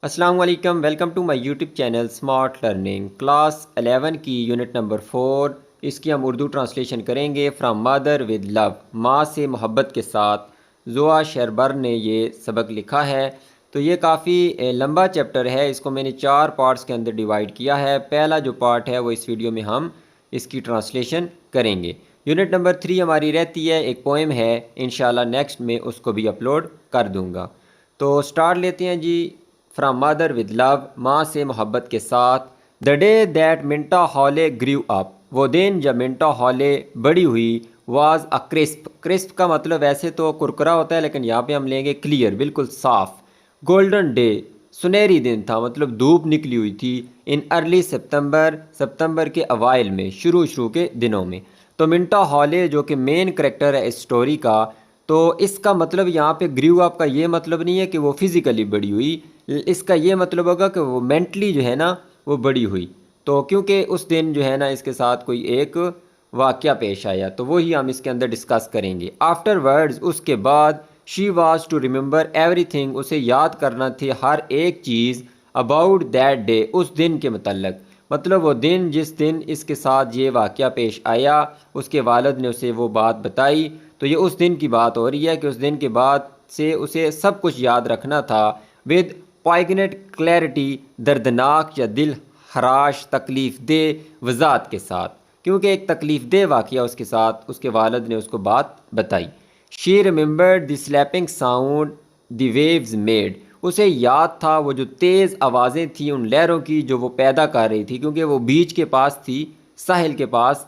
السلام علیکم، welcome to my YouTube channel smart learning class 11 کی یونٹ نمبر 4۔ اس کی ہم اردو ٹرانسلیشن کریں گے فرام مادر ود لو، ماں سے محبت کے ساتھ۔ زوا شیربر نے یہ سبق لکھا ہے۔ تو یہ کافی لمبا چیپٹر ہے، اس کو میں نے 4 پارٹس کے اندر ڈیوائیڈ کیا ہے۔ پہلا جو پارٹ ہے وہ اس ویڈیو میں ہم اس کی ٹرانسلیشن کریں گے۔ یونٹ نمبر 3 ہماری رہتی ہے، ایک پوئم ہے، انشاءاللہ نیکسٹ میں اس کو بھی اپلوڈ کر دوں گا۔ تو سٹارٹ لیتے ہیں جی۔ فرام مادر ود لو، ماں سے محبت کے ساتھ۔ دا ڈے دیٹ منٹا ہالے گریو اپ، وہ دن جب منٹا ہالے بڑی ہوئی۔ واز اے کرسپ، کرسپ کا مطلب ویسے تو کرکرا ہوتا ہے، لیکن یہاں پہ ہم لیں گے کلیئر، بالکل صاف۔ گولڈن ڈے، سنہری دن تھا، مطلب دھوپ نکلی ہوئی تھی۔ ان ارلی سپتمبر، سپتمبر کے اوائل میں، شروع کے دنوں میں۔ تو منٹا ہالے جو کہ مین کریکٹر ہے اس سٹوری کا، تو اس کا مطلب یہاں پہ گریو اپ کا یہ مطلب نہیں ہے کہ وہ فزیکلی بڑی ہوئی، اس کا یہ مطلب ہوگا کہ وہ مینٹلی جو ہے نا وہ بڑی ہوئی۔ تو کیونکہ اس دن جو ہے نا اس کے ساتھ کوئی ایک واقعہ پیش آیا، تو وہی ہم اس کے اندر ڈسکس کریں گے۔ آفٹر ورڈز، اس کے بعد، she was to remember everything, اسے یاد کرنا تھی ہر ایک چیز، اباؤٹ دیٹ ڈے، اس دن کے متعلق، مطلب وہ دن جس دن اس کے ساتھ یہ واقعہ پیش آیا، اس کے والد نے اسے وہ بات بتائی، تو یہ اس دن کی بات ہو رہی ہے کہ اس دن کے بعد سے اسے سب کچھ یاد رکھنا تھا۔ ود پوائگنٹ کلیئرٹی، دردناک یا دل خراش تکلیف دہ وضاحت کے ساتھ، کیونکہ ایک تکلیف دہ واقعہ اس کے ساتھ اس کے والد نے اس کو بات بتائی۔ شی remembered the sleeping sound the views made, اسے یاد تھا وہ جو تیز آوازیں تھیں ان لہروں کی جو وہ پیدا کر رہی تھی، کیونکہ وہ بیچ کے پاس تھی، ساحل کے پاس،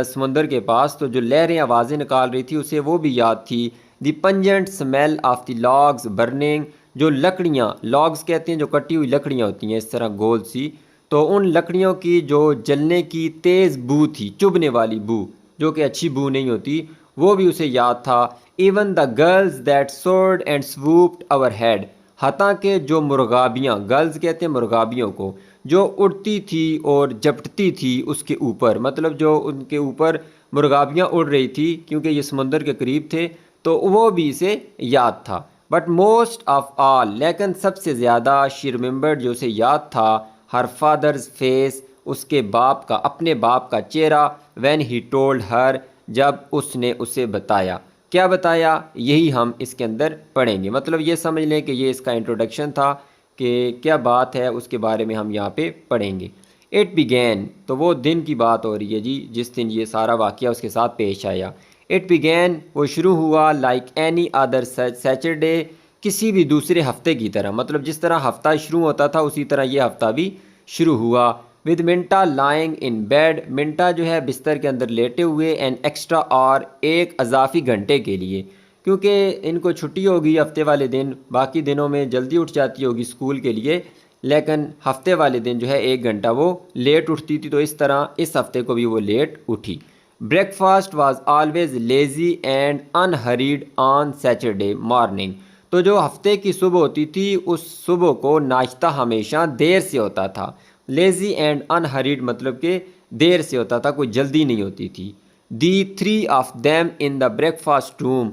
سمندر کے پاس، تو جو لہریں آوازیں نکال رہی تھی اسے وہ بھی یاد تھی۔ The pungent smell of the logs burning, جو لکڑیاں، لاگز کہتے ہیں جو کٹی ہوئی لکڑیاں ہوتی ہیں اس طرح گول سی، تو ان لکڑیوں کی جو جلنے کی تیز بو تھی، چبھنے والی بو جو کہ اچھی بو نہیں ہوتی، وہ بھی اسے یاد تھا۔ Even the girls that soared and swooped overhead, حتیٰ کہ جو مرغابیاں، گرلز کہتے ہیں مرغابیوں کو، جو اڑتی تھی اور جپٹتی تھی اس کے اوپر، مطلب جو ان کے اوپر مرغابیاں اڑ رہی تھی کیونکہ یہ سمندر کے قریب تھے، تو وہ بھی اسے یاد تھا۔ بٹ موسٹ آف آل، لیکن سب سے زیادہ، شی ریممبرڈ جو اسے یاد تھا، ہر فادرز فیس، اس کے باپ کا، اپنے باپ کا چہرہ، وین ہی ٹولڈ ہر، جب اس نے اسے بتایا۔ کیا بتایا؟ یہی ہم اس کے اندر پڑھیں گے، مطلب یہ سمجھ لیں کہ یہ اس کا انٹروڈکشن تھا کہ کیا بات ہے، اس کے بارے میں ہم یہاں پہ پڑھیں گے۔ اٹ بیگین، تو وہ دن کی بات ہو رہی ہے جی جس دن یہ سارا واقعہ اس کے ساتھ پیش آیا۔ اٹ بیگین، وہ شروع ہوا، لائک اینی ادر سیچرڈے، کسی بھی دوسرے ہفتے کی طرح، مطلب جس طرح ہفتہ شروع ہوتا تھا اسی طرح یہ ہفتہ بھی شروع ہوا۔ ود منٹا لائنگ ان بیڈ، منٹا جو ہے بستر کے اندر لیٹے ہوئے، این ایکسٹرا اور، ایک اضافی گھنٹے کے لیے، کیونکہ ان کو چھٹی ہوگی ہفتے والے دن، باقی دنوں میں جلدی اٹھ جاتی ہوگی اسکول کے لیے، لیکن ہفتے والے دن جو ہے 1 گھنٹہ وہ لیٹ اٹھتی تھی، تو اس طرح اس ہفتے کو بھی وہ لیٹ اٹھی۔ Breakfast was always lazy and unhurried on Saturday morning, تو جو ہفتے کی صبح ہوتی تھی اس صبح کو ناشتہ ہمیشہ دیر سے ہوتا تھا۔ لیزی اینڈ انہریڈ مطلب کہ دیر سے ہوتا تھا، کوئی جلدی نہیں ہوتی تھی۔ The 3 of them in the breakfast room,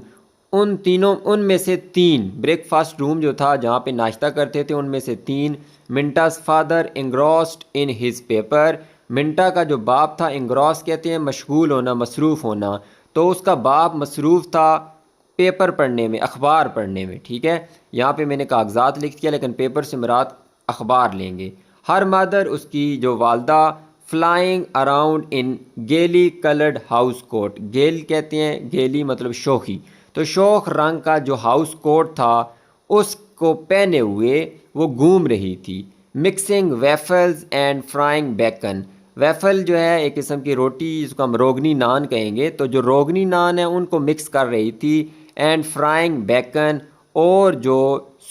ان تینوں، ان میں سے 3، بریک فاسٹ روم جو تھا جہاں پہ ناشتہ کرتے تھے، ان میں سے 3۔ منٹاز فادر انگراسڈ ان ہز پیپر، منٹا کا جو باپ تھا، انگراس کہتے ہیں مشغول ہونا، مصروف ہونا، تو اس کا باپ مصروف تھا پیپر پڑھنے میں، اخبار پڑھنے میں، ٹھیک ہے، یہاں پہ میں نے کاغذات لکھ دیا لیکن پیپر سے مراد اخبار لیں گے۔ ہر مادر، اس کی جو والدہ، فلائنگ اراؤنڈ ان گیلی کلرڈ ہاؤس کوٹ، گیل کہتے ہیں، گیلی مطلب شوخی، تو شوخ رنگ کا جو ہاؤس کوٹ تھا اس کو پہنے ہوئے وہ گھوم رہی تھی۔ مکسنگ ویفلز اینڈ فرائنگ بیکن، ویفل جو ہے ایک قسم کی روٹی جس کو ہم روگنی نان کہیں گے، تو جو روگنی نان ہے ان کو مکس کر رہی تھی، اینڈ فرائنگ بیکن، اور جو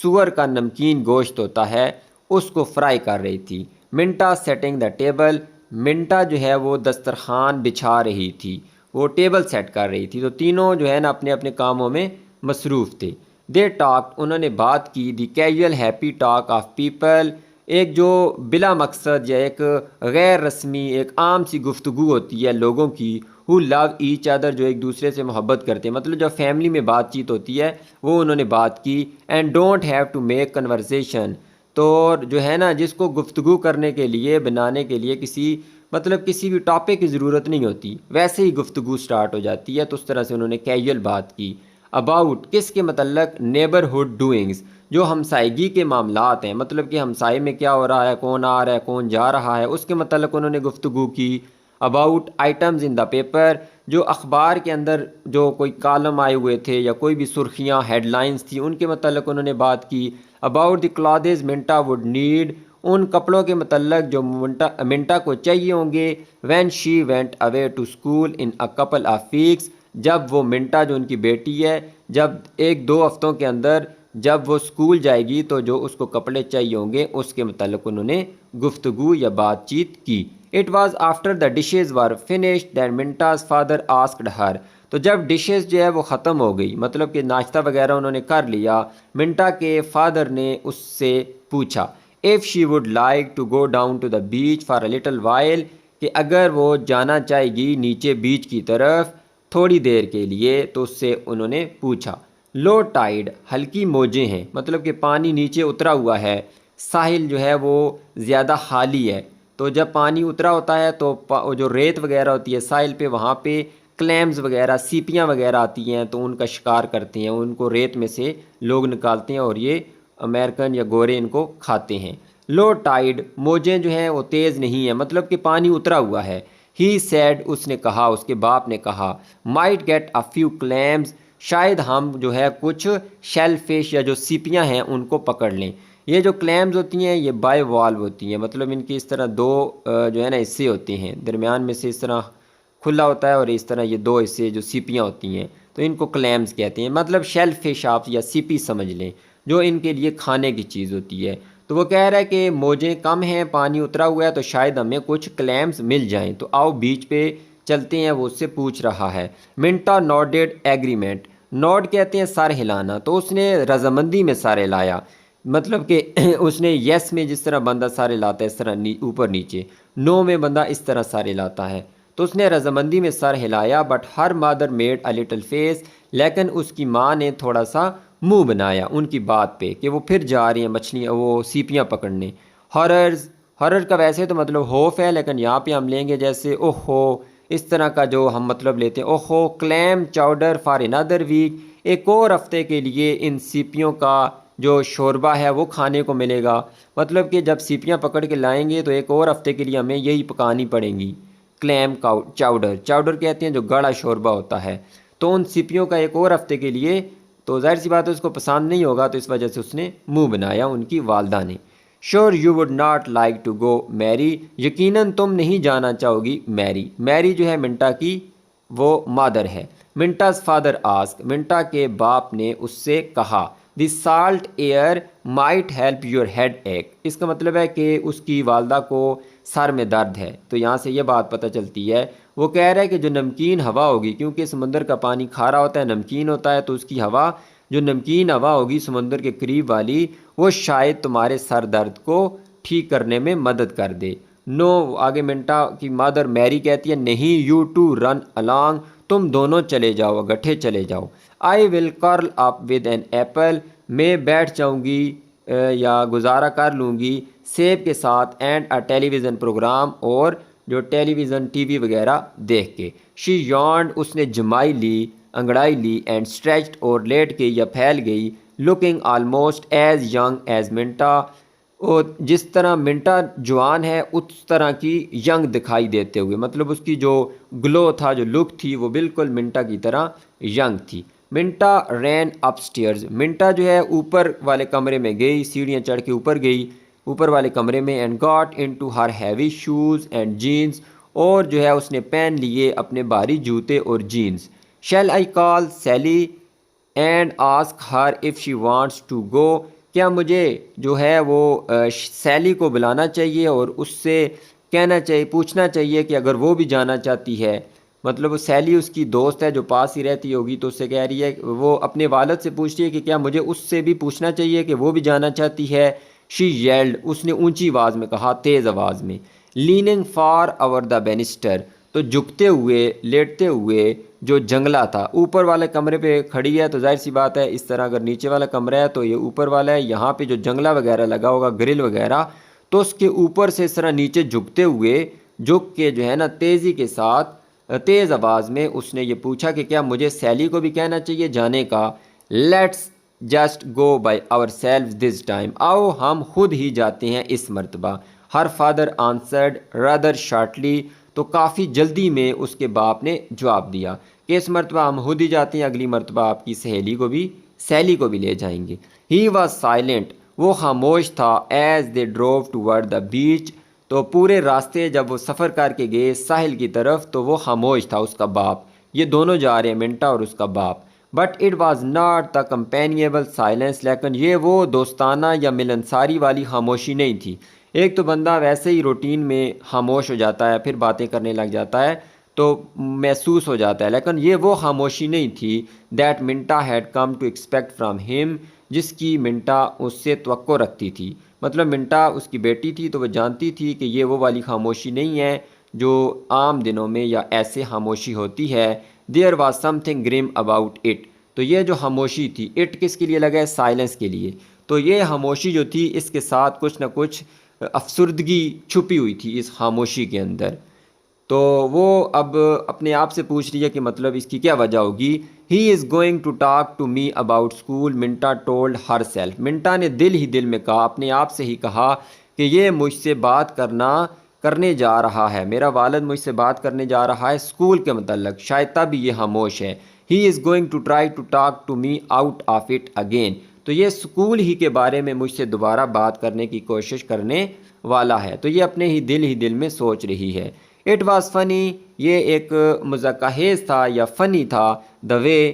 سور کا نمکین گوشت ہوتا ہے اس کو فرائی کر رہی تھی۔ منٹا سیٹنگ دا ٹیبل، منٹا جو ہے وہ دسترخوان بچھا رہی تھی، وہ ٹیبل سیٹ کر رہی تھی، تو تینوں جو ہے نا اپنے اپنے کاموں میں مصروف تھے۔ دے ٹاک، انہوں نے بات کی، the casual happy talk of people, ایک جو بلا مقصد یا ایک غیر رسمی، ایک عام سی گفتگو ہوتی ہے لوگوں کی، ہو لو ایچ ادر، جو ایک دوسرے سے محبت کرتے ہیں، مطلب جو فیملی میں بات چیت ہوتی ہے وہ انہوں نے بات کی۔ And don't have to make conversation, تو جو ہے نا جس کو گفتگو کرنے کے لیے بنانے کے لیے کسی بھی ٹاپک کی ضرورت نہیں ہوتی، ویسے ہی گفتگو سٹارٹ ہو جاتی ہے۔ تو اس طرح سے انہوں نے کیجول بات کی۔ اباؤٹ کس کے متعلق؟ نیبرہڈ ڈوئنگز، جو ہمسائیگی کے معاملات ہیں، مطلب کہ ہمسائے میں کیا ہو رہا ہے، کون آ رہا ہے، کون جا رہا ہے، اس کے متعلق انہوں نے گفتگو کی۔ About items in the paper, جو اخبار کے اندر جو کوئی کالم آئے ہوئے تھے یا کوئی بھی سرخیاں ہیڈ لائنز تھیں ان کے متعلق انہوں نے بات کی۔ About the clothes Minta would need, ان کپڑوں کے متعلق جو منٹا کو چاہیے ہوں گے۔ When she went away to school in a couple of weeks, جب وہ منٹا جو ان کی بیٹی ہے جب 1-2 ہفتوں کے اندر جب وہ اسکول جائے گی تو جو اس کو کپڑے چاہیے ہوں گے اس کے متعلق انہوں نے گفتگو یا بات چیت کی۔ It was after the dishes were finished that Minta's father asked her, تو جب ڈشز جو ہے وہ ختم ہو گئی، مطلب کہ ناشتہ وغیرہ انہوں نے کر لیا، منٹا کے فادر نے اس سے پوچھا if she would like to go down to the beach for a little while، کہ اگر وہ جانا چاہے گی نیچے بیچ کی طرف تھوڑی دیر کے لیے، تو اس سے انہوں نے پوچھا۔ لو ٹائیڈ، ہلکی موجیں ہیں، مطلب کہ پانی نیچے اترا ہوا ہے، ساحل جو ہے وہ زیادہ خالی ہے، تو جب پانی اترا ہوتا ہے تو جو ریت وغیرہ ہوتی ہے ساحل پہ، وہاں پہ کلیمز وغیرہ، سیپیاں وغیرہ آتی ہیں تو ان کا شکار کرتے ہیں، ان کو ریت میں سے لوگ نکالتے ہیں اور یہ امریکن یا گورے ان کو کھاتے ہیں۔ لو ٹائیڈ، موجیں جو ہیں وہ تیز نہیں ہیں، مطلب کہ پانی اترا ہوا ہے۔ ہی سیڈ، اس نے کہا، اس کے باپ نے کہا، might get a few clams, شاید ہم جو ہے کچھ شیل فش یا جو سیپیاں ہیں ان کو پکڑ لیں۔ یہ جو کلیمز ہوتی ہیں یہ بائی والو ہوتی ہیں، مطلب ان کی اس طرح دو جو ہے نا حصے ہوتے ہیں، درمیان میں سے اس طرح کھلا ہوتا ہے اور اس طرح یہ 2 حصے جو سیپیاں ہوتی ہیں تو ان کو کلیمز کہتے ہیں، مطلب شیل فش آپ یا سیپی سمجھ لیں جو ان کے لیے کھانے کی چیز ہوتی ہے۔ تو وہ کہہ رہا ہے کہ موجیں کم ہیں، پانی اترا ہوا ہے تو شاید ہمیں کچھ کلیمز مل جائیں، تو آؤ بیچ پہ چلتے ہیں، وہ اس سے پوچھ رہا ہے۔ منٹا نوڈڈ ایگریمنٹ، نوڈ کہتے ہیں سر ہلانا، تو اس نے رضامندی میں سر ہلایا، مطلب کہ اس نے یس میں جس طرح بندہ سر ہلاتا ہے اس طرح اوپر نیچے، نو میں بندہ اس طرح سر ہلاتا ہے، تو اس نے رضامندی میں سر ہلایا۔ بٹ ہر مادر میڈ اے لٹل فیس، لیکن اس کی ماں نے تھوڑا سا منہ بنایا ان کی بات پہ کہ وہ پھر جا رہی ہیں مچھلیاں وہ سیپیاں پکڑنے۔ ہارر کا ویسے تو مطلب خوف ہے، لیکن یہاں پہ ہم لیں گے جیسے اوہو، اس طرح کا جو ہم مطلب لیتے ہیں، اوہو کلیم چاؤڈر فار انادر ویک، ایک اور ہفتے کے لیے ان سیپیوں کا جو شوربہ ہے وہ کھانے کو ملے گا، مطلب کہ جب سیپیاں پکڑ کے لائیں گے تو ایک اور ہفتے کے لیے ہمیں یہی پکانی پڑیں گی۔ کلیم چاؤڈر کہتے ہیں جو گاڑھا شوربہ ہوتا ہے، تو ان سیپیوں کا ایک اور ہفتے کے لیے، تو ظاہر سی بات ہے اس کو پسند نہیں ہوگا، تو اس وجہ سے اس نے منہ بنایا ان کی والدہ نے۔ Sure you would not like to go Mary, یقیناً تم نہیں جانا چاہو گی میری جو ہے منٹا کی وہ مادر ہے۔ منٹاز فادر آسک، منٹا کے باپ نے اس سے کہا، the salt air might help your headache, اس کا مطلب ہے کہ اس کی والدہ کو سر میں درد ہے، تو یہاں سے یہ بات پتہ چلتی ہے، وہ کہہ رہا ہے کہ جو نمکین ہوا ہوگی، کیونکہ سمندر کا پانی کھارا ہوتا ہے، نمکین ہوتا ہے، تو اس کی ہوا جو نمکین ہوا ہوگی سمندر کے قریب والی، وہ شاید تمہارے سر درد کو ٹھیک کرنے میں مدد کر دے۔ نو، آگے منٹا کی مادر میری کہتی ہے، نہیں، یو ٹو رن along، تم دونوں چلے جاؤ، گٹھے چلے جاؤ۔ آئی ول Kharal up with an apple, میں بیٹھ جاؤں گی یا گزارا کر لوں گی سیب کے ساتھ، and a television program, اور جو ٹیلی ویژن ٹی وی وغیرہ دیکھ کے۔ شی یارنڈ، اس نے جمائی لی، انگڑائی لی، اینڈ اسٹریچڈ، اور لیٹ گئی یا پھیل گئی، looking almost as young as Minta, اور جس طرح منٹا جوان ہے اس طرح کی ینگ دکھائی دیتے ہوئے، مطلب اس کی جو گلو تھا، جو لک تھی، وہ بالکل منٹا کی طرح ینگ تھی۔ منٹا رین اپ سٹیئرز، منٹا جو ہے اوپر والے کمرے میں گئی، سیڑھیاں چڑھ کے اوپر گئی اوپر والے کمرے میں، and got into her heavy shoes and jeans, اور جو ہے اس نے پہن لیے اپنے بھاری جوتے اور jeans. Shall I call Sally and ask her if she wants to go, کیا مجھے جو ہے وہ سیلی کو بلانا چاہیے اور اس سے کہنا چاہیے، پوچھنا چاہیے کہ اگر وہ بھی جانا چاہتی ہے، مطلب وہ سیلی اس کی دوست ہے جو پاس ہی رہتی ہوگی، تو اس سے کہہ رہی ہے، وہ اپنے والد سے پوچھتی ہے کہ کیا مجھے اس سے بھی پوچھنا چاہیے کہ وہ بھی جانا چاہتی ہے۔ شی ییلڈ، اس نے اونچی آواز میں کہا، تیز آواز میں۔ لیننگ فار اوور دا بینسٹر، تو جھکتے ہوئے لیٹتے ہوئے جو جنگلہ تھا، اوپر والے کمرے پہ کھڑی ہے تو ظاہر سی بات ہے اس طرح اگر نیچے والا کمرہ ہے تو یہ اوپر والا ہے، یہاں پہ جو جنگلہ وغیرہ لگا ہوگا گرل وغیرہ، تو اس کے اوپر سے اس طرح نیچے جھکتے ہوئے جھک کے جو ہے نا تیزی کے ساتھ تیز آواز میں اس نے یہ پوچھا کہ کیا مجھے سیلی کو بھی کہنا چاہیے جانے کا؟ Let's just go by ourself this time, آؤ ہم خود ہی جاتے ہیں اس مرتبہ۔ Her father answered rather shortly, تو کافی جلدی میں اس کے باپ نے جواب دیا کہ اس مرتبہ ہم خود ہی جاتے ہیں، اگلی مرتبہ آپ کی سہیلی کو بھی سیلی کو بھی لے جائیں گے۔ ہی واز سائلنٹ، وہ خاموش تھا، ایز دے ڈروو ٹورڈ دا بیچ، تو پورے راستے جب وہ سفر کر کے گئے ساحل کی طرف تو وہ خاموش تھا اس کا باپ، یہ دونوں جا رہے ہیں منٹا اور اس کا باپ۔ But it was not the companionable silence, لیکن یہ وہ دوستانہ یا ملنساری والی خاموشی نہیں تھی۔ ایک تو بندہ ویسے ہی روٹین میں خاموش ہو جاتا ہے، پھر باتیں کرنے لگ جاتا ہے تو محسوس ہو جاتا ہے، لیکن یہ وہ خاموشی نہیں تھی that Minta had come to expect from them, جس کی منٹا اس سے توقع رکھتی تھی۔ مطلب منٹا اس کی بیٹی تھی تو وہ جانتی تھی کہ یہ وہ والی خاموشی نہیں ہے جو عام دنوں میں یا ایسے خاموشی ہوتی ہے۔ دیر واز سم تھنگ گرم اباؤٹ اٹ، تو یہ جو خاموشی تھی، اٹ کس کے لیے لگا ہے؟ سائلنس کے لیے۔ تو یہ خاموشی جو تھی اس کے ساتھ کچھ نہ کچھ افسردگی چھپی ہوئی تھی اس خاموشی کے اندر۔ تو وہ اب اپنے آپ سے پوچھ رہی ہے کہ مطلب اس کی کیا وجہ ہوگی۔ He is going to talk to me about school, Minta told herself, Minta نے دل ہی دل میں کہا، اپنے آپ سے ہی کہا کہ یہ مجھ سے بات کرنے جا رہا ہے، میرا والد مجھ سے بات کرنے جا رہا ہے اسکول کے متعلق، شاید تب یہ خاموش ہے۔ He is going to try to talk to me out of it again, تو یہ اسکول ہی کے بارے میں مجھ سے دوبارہ بات کرنے کی کوشش کرنے والا ہے، تو یہ اپنے ہی دل میں سوچ رہی ہے۔ اٹ واز فنی، یہ ایک مضحکہ خیز تھا یا فنی تھا، دا وے،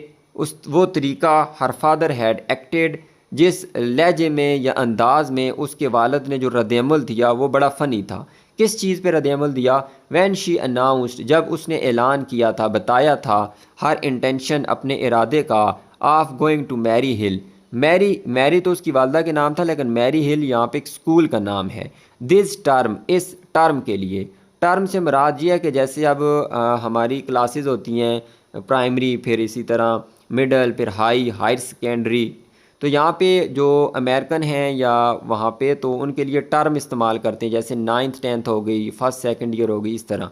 وہ طریقہ، ہر فادر ہیڈ ایکٹیڈ، جس لہجے میں یا انداز میں اس کے والد نے جو رد عمل دیا وہ بڑا فنی تھا۔ کس چیز پہ رد عمل دیا؟ وین شی اناؤنسڈ، جب اس نے اعلان کیا تھا، بتایا تھا، ہر انٹینشن، اپنے ارادے کا، آف گوئنگ ٹو میری ہل، میری تو اس کی والدہ کے نام تھا لیکن میری ہل یہاں پہ ایک اسکول کا نام ہے۔ دس ٹرم، اس ٹرم کے لیے، ٹرم سے مراد یہ ہے کہ جیسے اب ہماری کلاسز ہوتی ہیں پرائمری، پھر اسی طرح مڈل، پھر ہائر سیکنڈری، تو یہاں پہ جو امریکن ہیں یا وہاں پہ تو ان کے لیے ٹرم استعمال کرتے ہیں، جیسے 9th 10th ہو گئی، فرسٹ سیکنڈ ایئر ہو گئی، اس طرح۔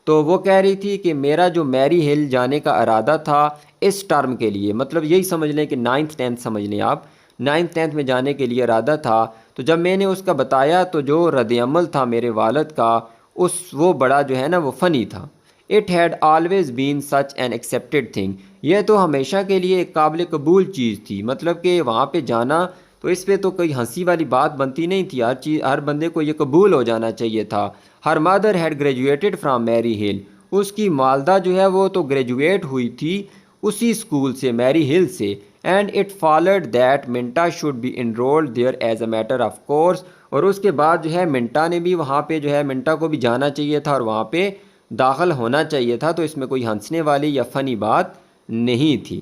تو وہ کہہ رہی تھی کہ میرا جو میری ہل جانے کا ارادہ تھا اس ٹرم کے لیے، مطلب یہی سمجھ لیں کہ 9th 10th سمجھ لیں آپ، 9th 10th میں جانے کے لیے ارادہ تھا، تو جب میں نے اس کا بتایا تو جو رد عمل تھا میرے والد کا وہ بڑا جو ہے نا وہ فنی تھا۔ It had always been such an accepted thing, یہ تو ہمیشہ کے لیے ایک قابل قبول چیز تھی، مطلب کہ وہاں پہ جانا تو اس پہ تو کوئی ہنسی والی بات بنتی نہیں تھی، ہر بندے کو یہ قبول ہو جانا چاہیے تھا۔ ہر مادر ہیڈ گریجویٹڈ فرام میری ہل، اس کی والدہ جو ہے وہ تو گریجویٹ ہوئی تھی اسی اسکول سے، میری ہل سے۔ And it followed that Minta should be enrolled there as a matter of course, اور اس کے بعد جو ہے منٹا نے بھی وہاں پہ جو ہے منٹا کو بھی جانا چاہیے تھا اور وہاں پہ داخل ہونا چاہیے تھا، تو اس میں کوئی ہنسنے والی یا فنی بات نہیں تھی۔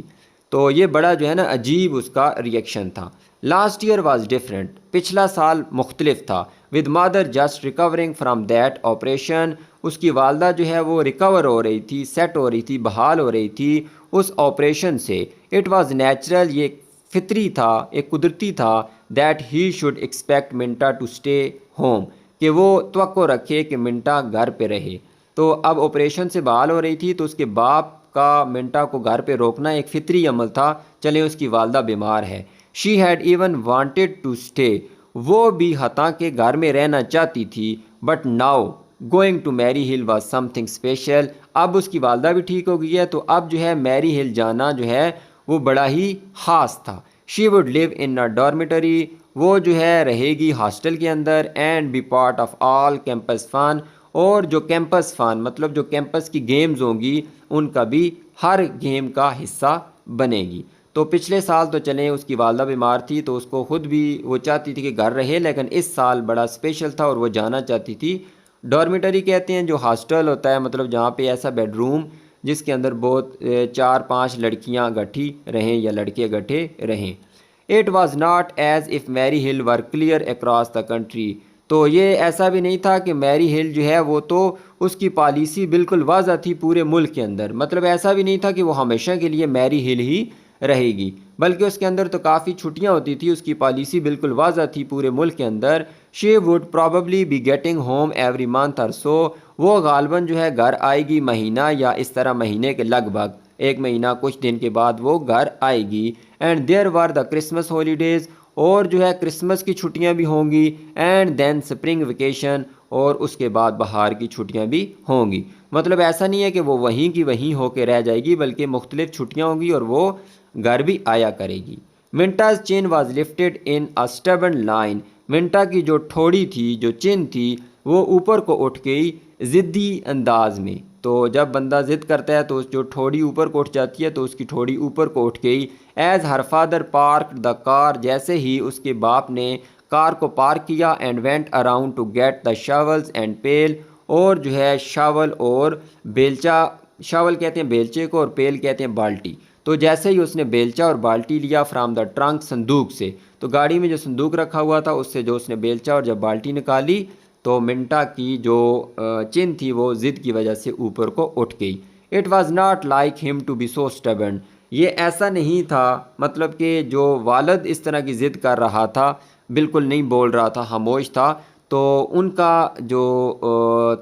تو یہ بڑا جو ہے نا عجیب اس کا ریئیکشن تھا۔ لاسٹ ایئر واز ڈفرینٹ، پچھلا سال مختلف تھا، with mother just recovering from that operation, اس کی والدہ جو ہے وہ ریکور ہو رہی تھی، سیٹ ہو رہی تھی، بحال ہو رہی تھی اس آپریشن سے۔ اٹ واز نیچرل، یہ فطری تھا، ایک قدرتی تھا، that he should expect Minta to stay home, کہ وہ توقع رکھے کہ منٹا گھر پہ رہے۔ تو اب آپریشن سے بحال ہو رہی تھی تو اس کے باپ کا منٹا کو گھر پہ روکنا ایک فطری عمل تھا، چلیں اس کی والدہ بیمار ہے۔ She had even wanted to stay, وہ بھی حتیٰ کہ گھر میں رہنا چاہتی تھی، but now going to Merry ہل واز سم تھنگ اسپیشل، اب اس کی والدہ بھی ٹھیک ہو گئی ہے تو اب جو ہے میری ہل جانا جو ہے وہ بڑا ہی خاص تھا۔ She would leave in a dormitory, وہ جو ہے رہے گی ہاسٹل کے اندر، and be part of all campus fun, اور جو کیمپس فن مطلب جو کیمپس کی گیمز ہوں گی ان کا بھی ہر گیم کا حصہ بنے گی۔ تو پچھلے سال تو چلیں اس کی والدہ بیمار تھی تو اس کو خود بھی وہ چاہتی تھی کہ گھر رہے، لیکن اس سال بڑا اسپیشل تھا اور وہ جانا چاہتی تھی۔ ڈارمیٹری کہتے ہیں جو ہاسٹل ہوتا ہے، مطلب جہاں پہ ایسا بیڈ روم جس کے اندر بہت 4-5 لڑکیاں گٹھی رہیں یا لڑکے گٹھے رہیں۔ It was not as if میری ہل ور کلیئر اکراس دا کنٹری، تو یہ ایسا بھی نہیں تھا کہ میری ہل جو ہے وہ تو اس کی پالیسی بالکل واضح تھی پورے ملک کے اندر، مطلب ایسا بھی نہیں تھا کہ وہ ہمیشہ کے لیے میری ہل ہی رہے گی، بلکہ اس کے اندر تو کافی چھٹیاں ہوتی تھی، اس کی پالیسی بالکل واضح تھی پورے ملک کے اندر. She would probably be getting home every month or so, وہ غالباً جو ہے گھر آئے گی مہینہ یا اس طرح مہینے کے لگ بھگ ایک مہینہ کچھ دن کے بعد وہ گھر آئے گی. And there were the Christmas holidays, اور جو ہے کرسمس کی چھٹیاں بھی ہوں گی. اینڈ دین سپرنگ ویکیشن، اور اس کے بعد بہار کی چھٹیاں بھی ہوں گی. مطلب ایسا نہیں ہے کہ وہ وہیں کی وہیں ہو کے رہ جائے گی، بلکہ مختلف چھٹیاں ہوں گی اور وہ گھر بھی آیا کرے گی. Minta's chin was lifted in a stubborn line, Minta کی جو ٹھوڑی تھی، جو چین تھی، وہ اوپر کو اٹھ گئی ضدی انداز میں. تو جب بندہ ضد کرتا ہے تو جو ٹھوڑی اوپر کو اٹھ جاتی ہے، تو اس کی ٹھوڑی اوپر کو اٹھ گئی. ایز ہر فادر پارک دا کار، جیسے ہی اس کے باپ نے کار کو پارک کیا. And went around to get the shawls and pail, اور جو ہے شاول اور بیلچا، شاول کہتے ہیں بیلچے کو اور پیل کہتے ہیں بالٹی. تو جیسے ہی اس نے بیلچا اور بالٹی لیا فرام دا ٹرنک، صندوق سے، تو گاڑی میں جو صندوق رکھا ہوا تھا اس سے جو اس نے بیلچا اور جب بالٹی نکالی تو منٹا کی جو چن تھی وہ ضد کی وجہ سے اوپر کو اٹھ گئی. اٹ واز ناٹ لائک ہم ٹو بی سو اسٹبرن، یہ ایسا نہیں تھا، مطلب کہ جو والد اس طرح کی ضد کر رہا تھا، بالکل نہیں بول رہا تھا، خاموش تھا، تو ان کا جو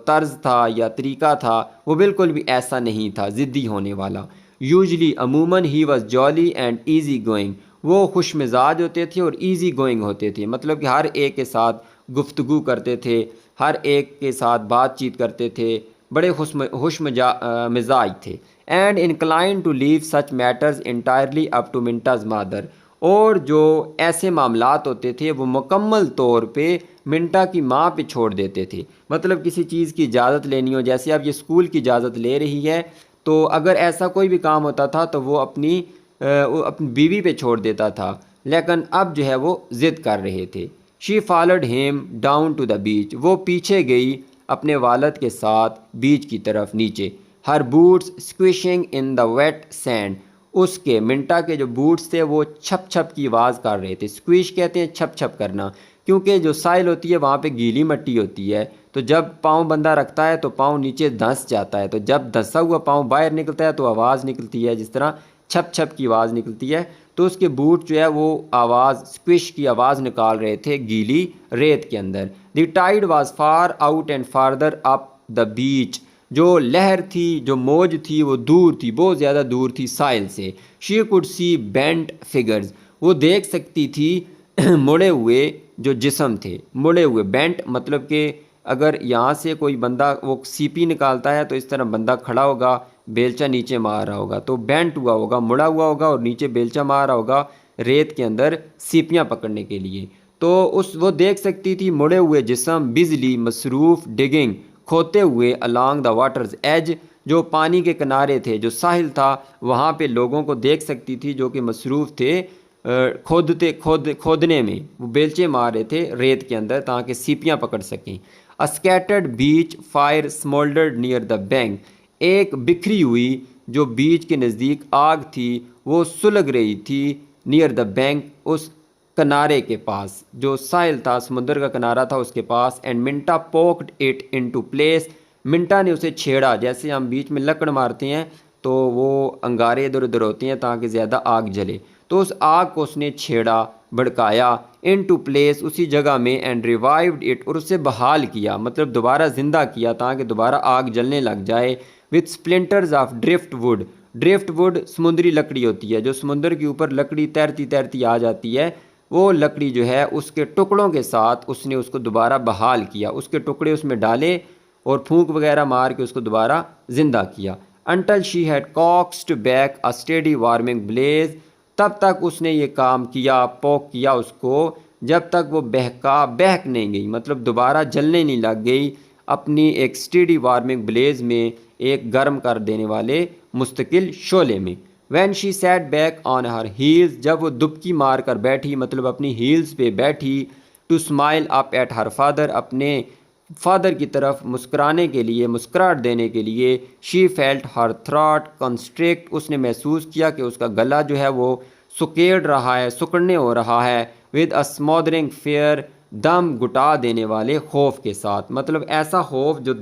طرز تھا یا طریقہ تھا وہ بالکل بھی ایسا نہیں تھا ضدی ہونے والا. یوزلی عموماً ہی واز جالی اینڈ ایزی گوئنگ، وہ خوش مزاج ہوتے تھے اور ایزی گوئنگ ہوتے تھے، مطلب کہ ہر ایک کے ساتھ گفتگو کرتے تھے، ہر ایک کے ساتھ بات چیت کرتے تھے، بڑے خوش مزاج تھے. And inclined to leave such matters entirely up to Minta's mother, اور جو ایسے معاملات ہوتے تھے وہ مکمل طور پہ منٹا کی ماں پہ چھوڑ دیتے تھے. مطلب کسی چیز کی اجازت لینی ہو، جیسے اب یہ اسکول کی اجازت لے رہی ہے، تو اگر ایسا کوئی بھی کام ہوتا تھا تو وہ اپنی بیوی پہ چھوڑ دیتا تھا، لیکن اب جو ہے وہ ضد کر رہے تھے. She followed him down to the beach, وہ پیچھے گئی اپنے والد کے ساتھ بیچ کی طرف نیچے. ہر بوٹس اسکویشنگ ان دا ویٹ سینڈ، اس کے منٹا کے جو بوٹس تھے وہ چھپ چھپ کی آواز کر رہے تھے. اسکویش کہتے ہیں چھپ چھپ کرنا، کیونکہ جو سائل ہوتی ہے وہاں پہ گیلی مٹی ہوتی ہے، تو جب پاؤں بندہ رکھتا ہے تو پاؤں نیچے دھنس جاتا ہے، تو جب دھنسا ہوا پاؤں باہر نکلتا ہے تو آواز نکلتی ہے، جس طرح چھپ چھپ کی آواز نکلتی ہے. تو اس کے بوٹ جو ہے وہ آواز اسکوش کی آواز نکال رہے تھے گیلی ریت کے اندر. The tide was far out and farther up the beach, جو لہر تھی، جو موج تھی، وہ دور تھی، بہت زیادہ دور تھی ساحل سے. She could see bent figures, وہ دیکھ سکتی تھی مڑے ہوئے جو جسم تھے، مڑے ہوئے. بینٹ مطلب کہ اگر یہاں سے کوئی بندہ وہ سیپی نکالتا ہے تو اس طرح بندہ کھڑا ہوگا، بیلچا نیچے مار رہا ہوگا، تو بینٹ ہوا ہوگا، مڑا ہوا ہوگا اور نیچے بیلچا مار رہا ہوگا ریت کے اندر سیپیاں پکڑنے کے لیے. تو وہ دیکھ سکتی تھی مڑے ہوئے جسم، بزلی مصروف ڈگنگ، کھوتے ہوئے الانگ دا واٹرز ایج، جو پانی کے کنارے تھے، جو ساحل تھا وہاں پہ لوگوں کو دیکھ سکتی تھی جو کہ مصروف تھے کھودنے میں، وہ بیلچے مار رہے تھے ریت کے اندر تاکہ سیپیاں پکڑ سکیں. Scattered beach fire smouldered near the bank, ایک بکھری ہوئی جو بیچ کے نزدیک آگ تھی وہ سلگ رہی تھی. نیئر دا بینک، اس کنارے کے پاس، جو ساحل تھا سمندر کا کنارہ تھا اس کے پاس. اینڈ منٹا پوکڈ اٹ انٹو پلیس، منٹا نے اسے چھیڑا، جیسے ہم بیچ میں لکڑ مارتے ہیں تو وہ انگارے ادھر ادھر ہوتے ہیں تاکہ زیادہ آگ جلے، تو اس آگ کو اس نے چھیڑا، بھڑکایا. انٹو پلیس، اسی جگہ میں. اینڈ ریوائیوڈ اٹ، اور اسے بحال کیا، مطلب دوبارہ زندہ کیا تاکہ دوبارہ آگ جلنے لگ جائے. With splinters of driftwood, driftwood سمندری لکڑی ہوتی ہے، جو سمندر کے اوپر لکڑی تیرتی تیرتی آ جاتی ہے، وہ لکڑی جو ہے اس کے ٹکڑوں کے ساتھ اس نے اس کو دوبارہ بحال کیا، اس کے ٹکڑے اس میں ڈالے اور پھونک وغیرہ مار کے اس کو دوبارہ زندہ کیا. Until she had coaxed back a steady warming blaze, تب تک اس نے یہ کام کیا، پوک کیا اس کو، جب تک وہ بہک نہیں گئی، مطلب دوبارہ جلنے نہیں لگ گئی اپنی ایک اسٹیڈی وارمنگ بلیز میں، ایک گرم کر دینے والے مستقل شعلے میں. When she sat back on her heels, جب وہ دبکی مار کر بیٹھی، مطلب اپنی ہیلز پہ بیٹھی. To smile up at her father, اپنے فادر کی طرف مسکرانے کے لیے، مسکراہٹ دینے کے لیے. She felt her throat constrict, اس نے محسوس کیا کہ اس کا گلا جو ہے وہ سکیڑ رہا ہے، سکڑنے ہو رہا ہے. ود اے اسمودرنگ فیئر دم گٹا دینے والے خوف کے ساتھ، مطلب ایسا خوف جو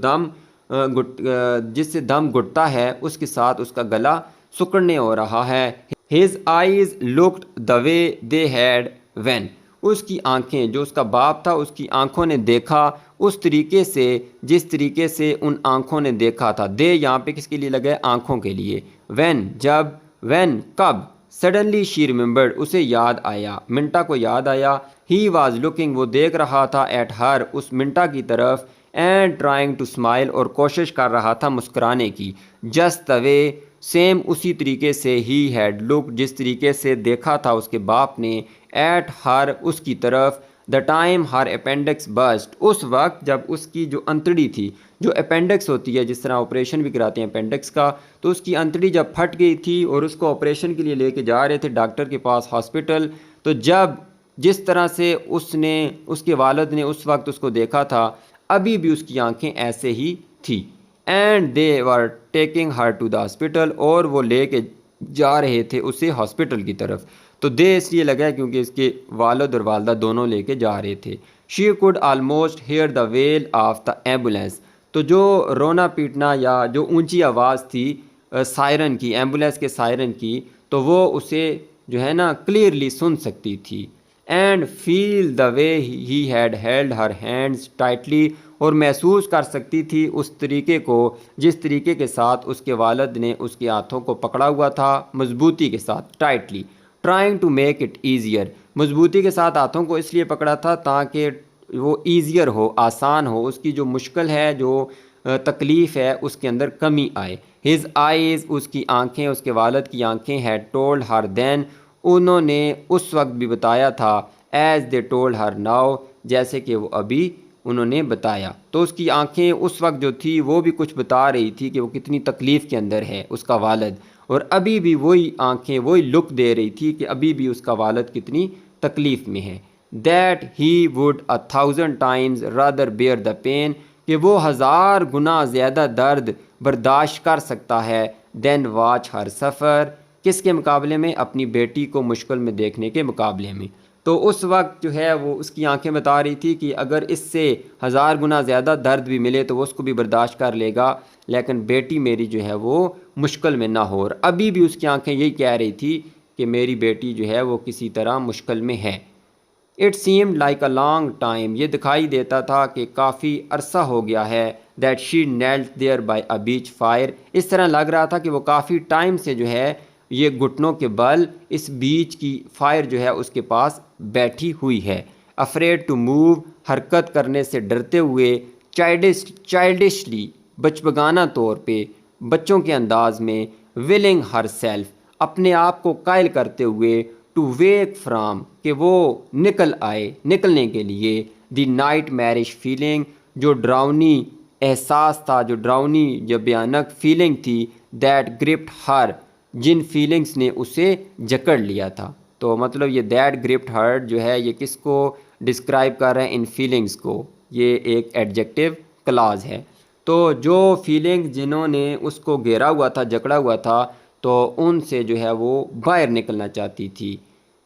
جس سے دم گھٹتا ہے اس کے ساتھ اس کا گلا سکڑنے ہو رہا ہے۔ His eyes looked the way they had when، اس کی آنکھیں، جو اس کا باپ تھا اس کی آنکھوں نے دیکھا اس طریقے سے جس طریقے سے ان آنکھوں نے دیکھا تھا۔ دے یہاں پہ کس کے لیے لگا ہے؟ آنکھوں کے لیے۔ when جب، when کب، suddenly she remembered اسے یاد آیا، منٹا کو یاد آیا۔ he was looking وہ دیکھ رہا تھا at her اس منٹا کی طرف and trying to smile اور کوشش کر رہا تھا مسکرانے کی۔ just the way سیم اسی طریقے سے he had looked جس طریقے سے دیکھا تھا اس کے باپ نے at her اس کی طرف the time her appendix burst اس وقت جب اس کی جو انتڑی تھی، جو اپینڈکس ہوتی ہے جس طرح آپریشن بھی کراتے ہیں اپینڈکس کا، تو اس کی انتڑی جب پھٹ گئی تھی اور اس کو آپریشن کے لیے لے کے جا رہے تھے ڈاکٹر کے پاس ہاسپٹل، تو جس طرح سے اس کے والد نے اس وقت اس کو دیکھا تھا ابھی بھی اس کی آنکھیں ایسے ہی تھی۔ And they were taking her to the hospital اور وہ لے کے جا رہے تھے اسے ہاسپٹل کی طرف۔ تو دے اس لیے لگا ہے کیونکہ اس کے والد اور والدہ دونوں لے کے جا رہے تھے۔ She could almost hear the wail of the ambulance, تو جو رونا پیٹنا یا جو اونچی آواز تھی سائرن کی، ایمبولینس کے سائرن کی، تو وہ اسے جو ہے نا کلیئرلی سن سکتی تھی۔ And feel the way he had held her hands tightly اور محسوس کر سکتی تھی اس طریقے کو جس طریقے کے ساتھ اس کے والد نے اس کے ہاتھوں کو پکڑا ہوا تھا مضبوطی کے ساتھ، tightly trying to make it easier, مضبوطی کے ساتھ ہاتھوں کو اس لیے پکڑا تھا تاکہ وہ ایزیئر ہو، آسان ہو، اس کی جو مشکل ہے، جو تکلیف ہے اس کے اندر کمی آئے۔ ہز آئیز اس کی آنکھیں، اس کے والد کی آنکھیں ہیڈ ٹولڈ ہر دین انہوں نے اس وقت بھی بتایا تھا، as they told her now جیسے کہ وہ ابھی انہوں نے بتایا۔ تو اس کی آنکھیں اس وقت جو تھی وہ بھی کچھ بتا رہی تھی کہ وہ کتنی تکلیف کے اندر ہے اس کا والد، اور ابھی بھی وہی آنکھیں وہی لک دے رہی تھی کہ ابھی بھی اس کا والد کتنی تکلیف میں ہے۔ That he would 1000 times rather bear the pain کہ وہ 1000 گنا زیادہ درد برداشت کر سکتا ہے دین واچ ہر سفر کس کے مقابلے میں؟ اپنی بیٹی کو مشکل میں دیکھنے کے مقابلے میں۔ تو اس وقت جو ہے وہ اس کی آنکھیں بتا رہی تھی کہ اگر اس سے 1000 گنا زیادہ درد بھی ملے تو وہ اس کو بھی برداشت کر لے گا، لیکن بیٹی میری جو ہے وہ مشکل میں نہ ہو، اور ابھی بھی اس کی آنکھیں یہی کہہ رہی تھی کہ میری بیٹی جو ہے وہ کسی طرح مشکل میں ہے۔ It seemed like a long time یہ دکھائی دیتا تھا کہ کافی عرصہ ہو گیا ہے that she knelt there by a beach fire اس طرح لگ رہا تھا کہ وہ کافی ٹائم سے جو ہے یہ گھٹنوں کے بل اس بیچ کی فائر جو ہے اس کے پاس بیٹھی ہوئی ہے۔ افریڈ ٹو موو حرکت کرنے سے ڈرتے ہوئے، چائلڈشلی بچگانہ طور پہ، بچوں کے انداز میں، ولنگ ہر سیلف اپنے آپ کو قائل کرتے ہوئے، ٹو ویک فرام کہ وہ نکلنے کے لیے، دی نائٹ میرش فیلنگ جو ڈراؤنی احساس تھا، جو ڈراؤنی جو بھیانک فیلنگ تھی، دیٹ گرپٹ ہر جن فیلنگز نے اسے جکڑ لیا تھا۔ تو مطلب یہ دیٹ گرپٹ ہر جو ہے یہ کس کو ڈسکرائب کر رہے ہیں؟ ان فیلنگز کو، یہ ایک ایڈجیکٹو کلاز ہے۔ تو جو فیلنگز جنہوں نے اس کو گھیرا ہوا تھا، جکڑا ہوا تھا، تو ان سے جو ہے وہ باہر نکلنا چاہتی تھی۔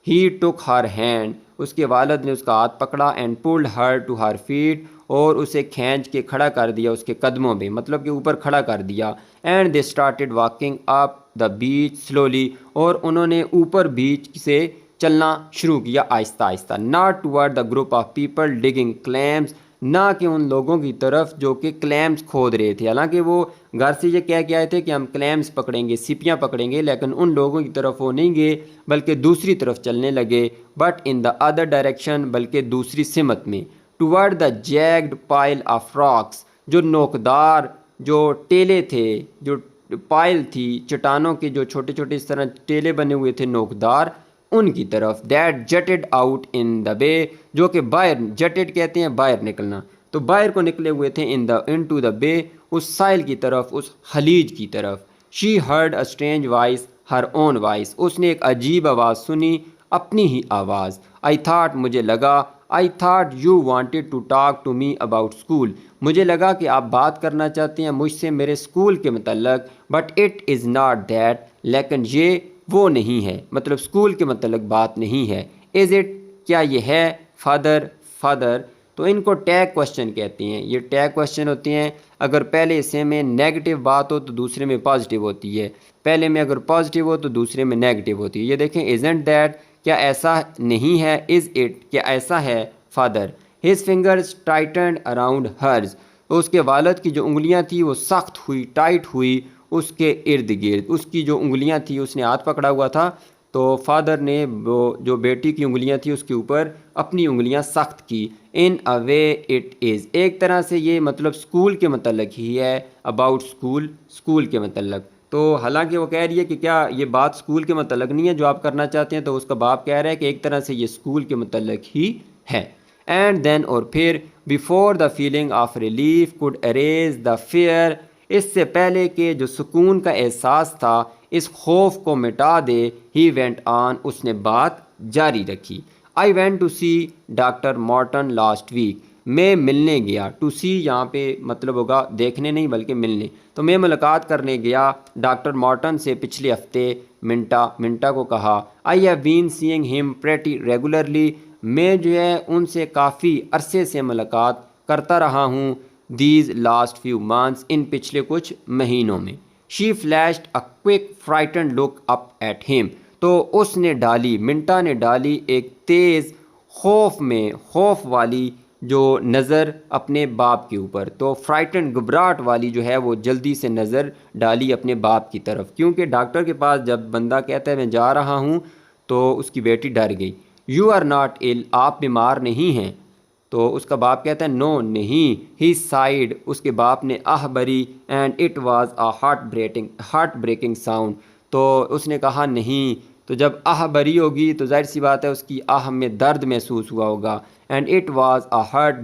ہی ٹک ہر ہینڈ اس کے والد نے اس کا ہاتھ پکڑا، and pulled her to her feet اور اسے کھینچ کے کھڑا کر دیا اس کے قدموں پہ، مطلب کہ اوپر کھڑا کر دیا۔ And they started walking up the beach slowly اور انہوں نے اوپر بیچ سے چلنا شروع کیا آہستہ آہستہ، not toward the group of people digging claims نہ کہ ان لوگوں کی طرف جو کہ کلیمز کھود رہے تھے، حالانکہ وہ گھر سے یہ کہہ کے آئے تھے کہ ہم کلیمز پکڑیں گے، سیپیاں پکڑیں گے، لیکن ان لوگوں کی طرف وہ نہیں گئے بلکہ دوسری طرف چلنے لگے، but in the other direction بلکہ دوسری سمت میں، toward the jagged pile of rocks جو نوکدار جو ٹیلے تھے، جو پائل تھی چٹانوں کے، جو چھوٹے چھوٹے اس طرح ٹیلے بنے ہوئے تھے نوکدار، ان کی طرف، دیٹ جٹڈ آؤٹ ان دا بے جو کہ باہر، جٹڈ کہتے ہیں باہر نکلنا، تو باہر کو نکلے ہوئے تھے ان ٹو دا بے اس ساحل کی طرف، اس خلیج کی طرف۔ She heard a strange voice her own voice اس نے ایک عجیب آواز سنی، اپنی ہی آواز۔ آئی تھاٹ مجھے لگا، I thought you wanted to talk to me about school مجھے لگا کہ آپ بات کرنا چاہتے ہیں مجھ سے میرے اسکول کے متعلق، but it is not that لیکن یہ وہ نہیں ہے، مطلب اسکول کے متعلق بات نہیں ہے۔ از اٹ کیا یہ ہے؟ فادر فادر، تو ان کو ٹیگ کوشچن کہتے ہیں. یہ ٹیگ کوشچن ہوتے ہیں. اگر پہلے حصے میں نیگیٹو بات ہو تو دوسرے میں پازیٹیو ہوتی ہے، پہلے میں اگر پازیٹیو ہو تو دوسرے میں نیگیٹو ہوتی ہے. یہ دیکھیں، ازنٹ دیٹ، کیا ایسا نہیں ہے، از اٹ، کیا ایسا ہے. Father, his fingers tightened around hers, اس کے والد کی جو انگلیاں تھیں وہ سخت ہوئی، ٹائٹ ہوئی اس کے ارد گرد. اس کی جو انگلیاں تھیں، اس نے ہاتھ پکڑا ہوا تھا، تو فادر نے وہ جو بیٹی کی انگلیاں تھیں اس کے اوپر اپنی انگلیاں سخت کی. ان اے وے اٹ از، ایک طرح سے یہ مطلب اسکول کے متعلق ہی ہے، اباؤٹ اسکول، اسکول کے متعلق. تو حالانکہ وہ کہہ رہی ہے کہ کیا یہ بات اسکول کے متعلق نہیں ہے جو آپ کرنا چاہتے ہیں، تو اس کا باپ کہہ رہا ہے کہ ایک طرح سے یہ اسکول کے متعلق ہی ہے. اینڈ دین، اور پھر، before the feeling of relief could erase the fear, اس سے پہلے کہ جو سکون کا احساس تھا اس خوف کو مٹا دے، ہی وینٹ آن، اس نے بات جاری رکھی. I went to see doctor Martin last week, میں ملنے گیا. ٹو سی یہاں پہ مطلب ہوگا دیکھنے نہیں بلکہ ملنے. تو میں ملاقات کرنے گیا ڈاکٹر مارٹن سے پچھلے ہفتے. منٹا کو کہا، آئی ہیو بین سینگ ہم پریٹی ریگولرلی، میں جو ہے ان سے کافی عرصے سے ملاقات کرتا رہا ہوں. دیز لاسٹ فیو منتھس، ان پچھلے کچھ مہینوں میں. She flashed a quick frightened look up at him, تو اس نے ڈالی، منٹا نے ڈالی ایک تیز خوف والی جو نظر اپنے باپ کے اوپر. تو فرائٹنڈ، گھبراہٹ والی جو ہے وہ جلدی سے نظر ڈالی اپنے باپ کی طرف، کیونکہ ڈاکٹر کے پاس جب بندہ کہتا ہے میں جا رہا ہوں تو اس کی بیٹی ڈر گئی. یو آر ناٹ ill، آپ بیمار نہیں ہیں. تو اس کا باپ کہتا ہے نو، نہیں. ہی سائیڈ، اس کے باپ نے آہ بری. And it was a heart breaking sound, تو اس نے کہا نہیں. تو جب آہ بری ہوگی تو ظاہر سی بات ہے اس کی آہ میں درد محسوس ہوا ہوگا. And it was a heart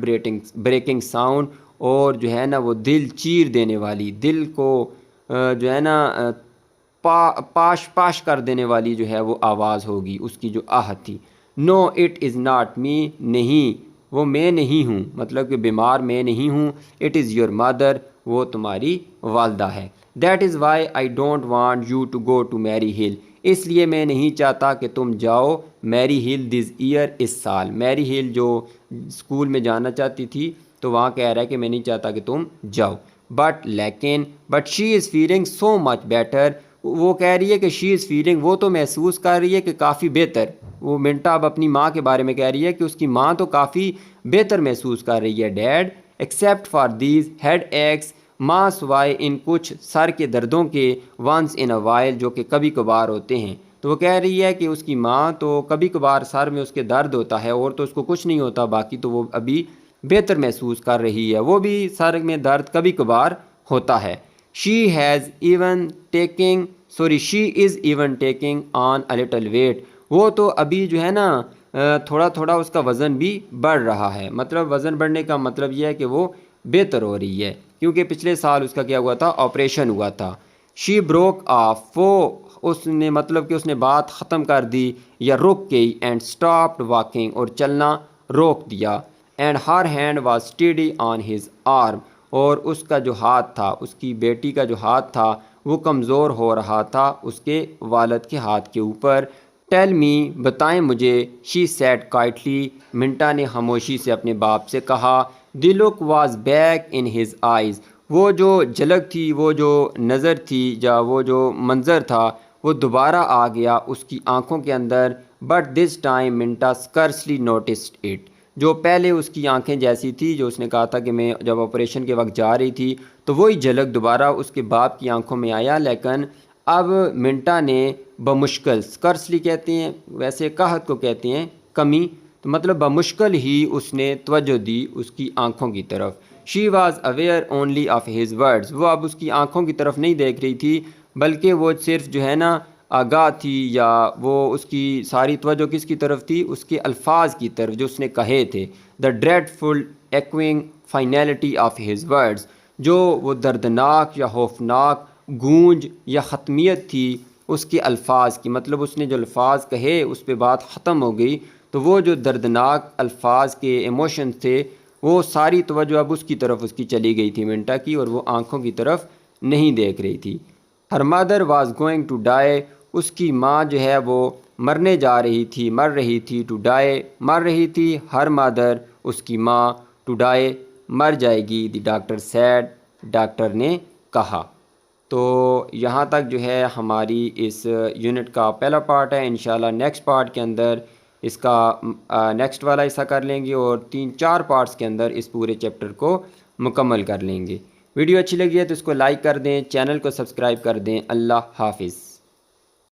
breaking sound, اور جو ہے نا وہ دل چیر دینے والی، دل کو جو ہے نا پاش کر دینے والی جو ہے وہ آواز ہوگی اس کی جو آہ تھی. نو اٹ از ناٹ می، نہیں وہ میں نہیں ہوں، مطلب کہ بیمار میں نہیں ہوں. اٹ از یور مدر، وہ تمہاری والدہ ہے. That is why I don't want you to go to Merry Hill, اس لیے میں نہیں چاہتا کہ تم جاؤ میری ہل دس ایئر، اس سال. میری ہل جو اسکول میں جانا چاہتی تھی، تو وہاں کہہ رہا ہے کہ میں نہیں چاہتا کہ تم جاؤ. But she is feeling so much better, وہ کہہ رہی ہے کہ شی از فیلنگ، وہ تو محسوس کر رہی ہے کہ کافی بہتر. وہ منٹا اب اپنی ماں کے بارے میں کہہ رہی ہے کہ اس کی ماں تو کافی بہتر محسوس کر رہی ہے. Dad, except for these headaches, ماں سوائے ان کچھ سر کے دردوں کے، ونس ان اے وائل، جو کہ کبھی کبھار ہوتے ہیں. تو وہ کہہ رہی ہے کہ اس کی ماں تو کبھی کبھار سر میں اس کے درد ہوتا ہے، اور تو اس کو کچھ نہیں ہوتا، باقی تو وہ ابھی بہتر محسوس کر رہی ہے، وہ بھی سر میں درد کبھی کبھار ہوتا ہے. She is even taking on a little weight, وہ تو ابھی جو ہے نا تھوڑا تھوڑا اس کا وزن بھی بڑھ رہا ہے. مطلب وزن بڑھنے کا مطلب یہ ہے کہ وہ بہتر ہو رہی ہے، کیونکہ پچھلے سال اس کا کیا ہوا تھا، آپریشن ہوا تھا. شی بروک آف، وہ اس نے مطلب کہ اس نے بات ختم کر دی یا رک گئی. اینڈ اسٹاپڈ واکنگ، اور چلنا روک دیا. And her hand was steady on his arm, اور اس کا جو ہاتھ تھا، اس کی بیٹی کا جو ہاتھ تھا وہ کمزور ہو رہا تھا اس کے والد کے ہاتھ کے اوپر. ٹیل می، بتائیں مجھے. شی سیڈ کائٹلی، منٹا نے خاموشی سے اپنے باپ سے کہا. The look was back in his eyes, وہ جو جھلک تھی، وہ جو نظر تھی، یا وہ جو منظر تھا وہ دوبارہ آ گیا اس کی آنکھوں کے اندر. But this time Minta scarcely noticed it, جو پہلے اس کی آنکھیں جیسی تھی، جو اس نے کہا تھا کہ میں جب آپریشن کے وقت جا رہی تھی تو وہی جھلک دوبارہ اس کے باپ کی آنکھوں میں آیا. لیکن اب منٹا نے بمشکل، اسکرسلی کہتے ہیں، ویسے قحط کو کہتے ہیں کمی، تو مطلب بمشکل ہی اس نے توجہ دی اس کی آنکھوں کی طرف. She was aware only of his words, وہ اب اس کی آنکھوں کی طرف نہیں دیکھ رہی تھی بلکہ وہ صرف جو ہے نا آگاہ تھی، یا وہ اس کی ساری توجہ کس کی طرف تھی، اس کے الفاظ کی طرف جو اس نے کہے تھے. The dreadful echoing finality of his words, جو وہ دردناک یا خوفناک گونج یا ختمیت تھی اس کے الفاظ کی. مطلب اس نے جو الفاظ کہے اس پہ بات ختم ہو گئی، تو وہ جو دردناک الفاظ کے ایموشنز تھے وہ ساری توجہ اب اس کی طرف اس کی چلی گئی تھی، منٹا کی، اور وہ آنکھوں کی طرف نہیں دیکھ رہی تھی. Her mother was going to die, اس کی ماں جو ہے وہ مرنے جا رہی تھی، مر رہی تھی، ٹو ڈائی، مر رہی تھی ہر مادر، اس کی ماں، ٹو ڈائی، مر جائے گی، دی ڈاکٹر سیڈ، ڈاکٹر نے کہا۔ تو یہاں تک جو ہے ہماری اس یونٹ کا پہلا پارٹ ہے۔ انشاءاللہ نیکسٹ پارٹ کے اندر اس کا نیکسٹ والا حصہ کر لیں گے اور 3-4 پارٹس کے اندر اس پورے چیپٹر کو مکمل کر لیں گے۔ ویڈیو اچھی لگی ہے تو اس کو لائک کر دیں، چینل کو سبسکرائب کر دیں۔ اللہ حافظ۔